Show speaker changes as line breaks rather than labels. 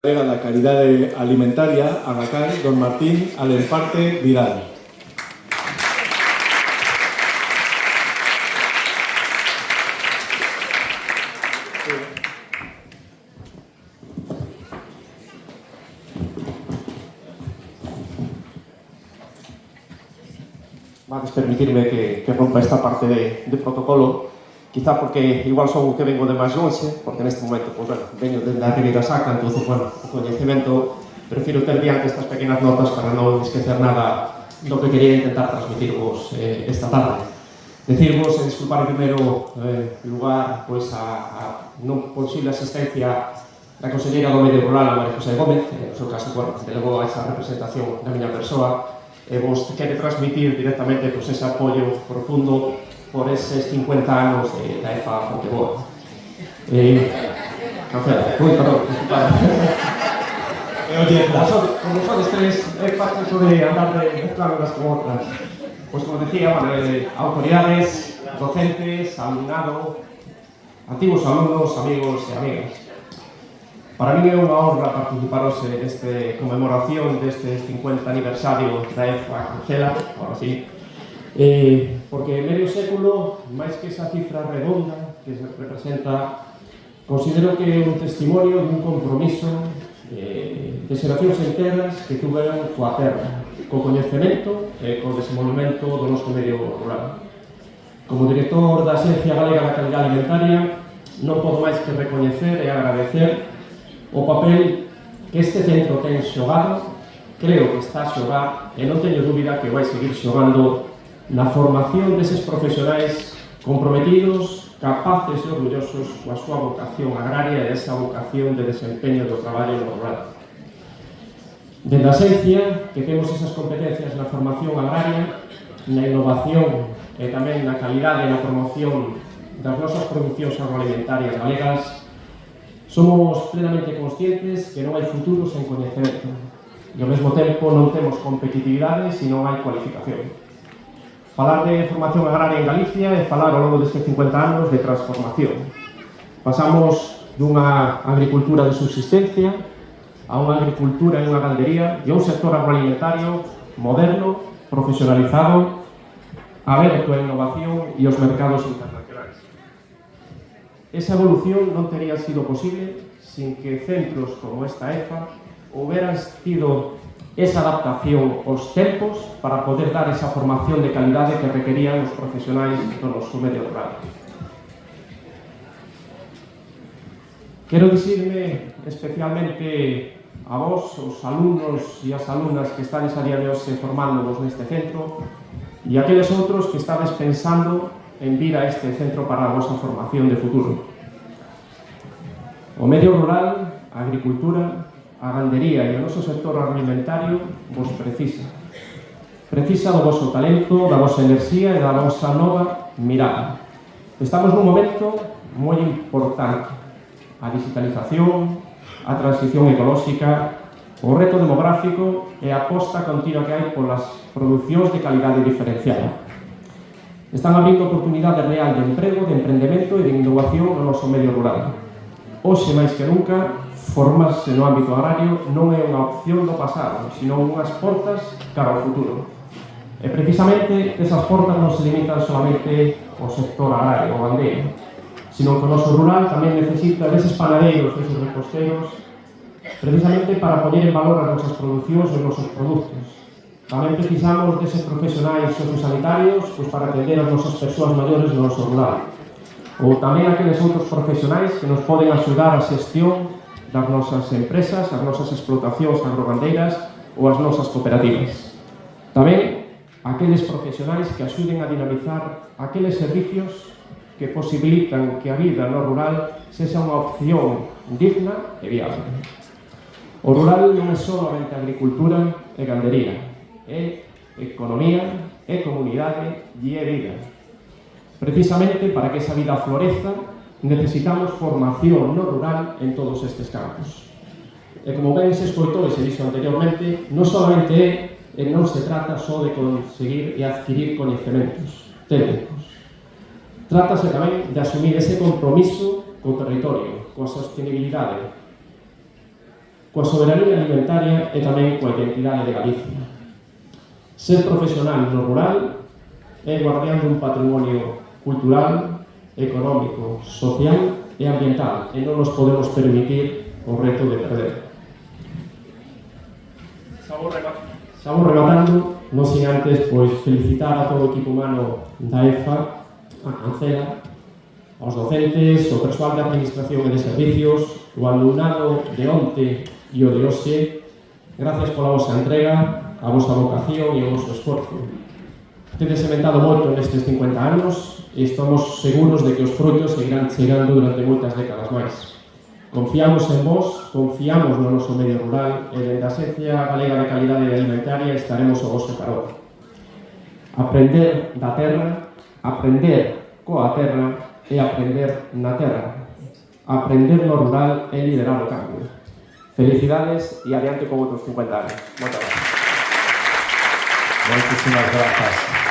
Da calidade alimentaria, Agacay, don Martín Alemparte Vidal.
Vades permitirme que rompa esta parte de protocolo, quizá porque igual son o que vengo de máis lonxe, porque neste momento, pues, bueno, veño desde a Ribeira Sacra, entonces, bueno, o coñecemento, prefiro ter diante estas pequenas notas para non esquecer nada do que quería intentar transmitirvos esta tarde. Decirvos e disculpar en primeiro lugar pois a non posible asistencia da conselleira do Medio Rural, a María José Gómez, que no seu caso, bueno, delegou a esa representación da miña persoa, e vos quere transmitir directamente pois, ese apoio profundo por eses 50 anos da EFA Fonteboa. Como sodes tres, é fácil eso de andar de mezclar unas con otras. Pois como decía, bueno, autoridades, docentes, alumnado, antigos alumnos, amigos e amigas. Para mí é unha honra participaros nesta conmemoración deste 50 aniversario da EFA Cruzela, ahora sí, porque medio século, máis que esa cifra redonda que se representa, considero que é un testimonio dun compromiso de xeracións enteras que tuveron coa terra, co coñecemento e co desenvolvemento do noso medio rural. Como director da Axencia Galega da Calidade Alimentaria, non podo máis que recoñecer e agradecer o papel que este centro ten xogado, creo que está a xogar, e non teño dúbida que vai seguir xogando na formación deses profesionais comprometidos, capaces e orgullosos coa súa vocación agraria e esa vocación de desempeño do traballo no rural. Dende a Axencia, que temos esas competencias na formación agraria, na innovación e tamén na calidade e na promoción das nosas producións agroalimentarias galegas, somos plenamente conscientes que non hai futuro sen coñecemento e ao mesmo tempo non temos competitividade se non hai cualificación. Falar de formación agraria en Galicia é falar ao longo destes 50 anos de transformación. Pasamos dunha agricultura de subsistencia a unha agricultura e unha gandería e a un sector agroalimentario moderno, profesionalizado, aberto a innovación e os mercados internacionais. Esa evolución non teria sido posible sin que centros como esta EFA houberan tido esa adaptación aos tempos para poder dar esa formación de calidade que requerían os profesionais do noso medio rural. Quero dicirme especialmente a vos, os alumnos e as alumnas que estades a día de hoxe formándonos neste centro e aqueles outros que estades pensando en vir a este centro para a vosa formación de futuro. O medio rural, a agricultura, a gandería e o noso sector agroalimentario vos precisa. Precisa do voso talento, da vosa enerxía e da vosa nova mirada. Estamos nun momento moi importante. A digitalización, a transición ecolóxica, o reto demográfico e a aposta continua que hai polas producións de calidade diferenciada. Están abrindo oportunidade real de emprego, de emprendemento e de innovación no noso medio rural. Hoxe, máis que nunca, formarse no ámbito agrario non é unha opción do pasado, senón unhas portas cara ao futuro. E precisamente esas portas non se limitan solamente ao sector agrario, ao gandeiro, senón que o noso rural tamén necesita deses panadeiros, deses reposteiros, precisamente para poñer en valor as nosas producións e os nosos produtos. Tamén precisamos deses profesionais sociosanitarios pois para atender as nosas persoas maiores no noso rural. Ou tamén aqueles outros profesionais que nos poden axudar a xestión das nosas empresas, as nosas explotacións agrogandeiras ou as nosas cooperativas. Tamén aqueles profesionais que axuden a dinamizar aqueles servicios que posibilitan que a vida no rural sexa unha opción digna e viable. O rural non é solamente agricultura e gandería, é economía, é comunidade e é vida. Precisamente para que esa vida floreza, necesitamos formación no rural en todos estes campos. E como ben se escoitou e se dixo anteriormente, non solamente non se trata só de conseguir e adquirir coñecementos técnicos. Trátase tamén de asumir ese compromiso co territorio, coa sostenibilidade. coa soberanía alimentaria e tamén coa identidade de Galicia. Ser profesional no rural é guardián dun patrimonio cultural, económico, social e ambiental, e non nos podemos permitir o reto de perder. Estamos rematando, non sin antes felicitar a todo o equipo humano da EFA, a Cancela, aos docentes, o persoal de administración e de servicios, o alumnado de onte e o de hoxe. Gracias pola vosa entrega, a vosa vocación e o voso esforzo. Tedes sementado moito nestes 50 anos e estamos seguros de que os frutos seguirán chegando durante moitas décadas máis. Confiamos en vos, confiamos no noso medio rural e dende a Axencia Galega de Calidade Alimentaria estaremos ao vosso carón. Aprender da terra, aprender coa terra e aprender na terra. Aprender no rural e liderar o cambio. Felicidades e adiante con outros 50 anos. Moitas gracias.
Muchísimas gracias.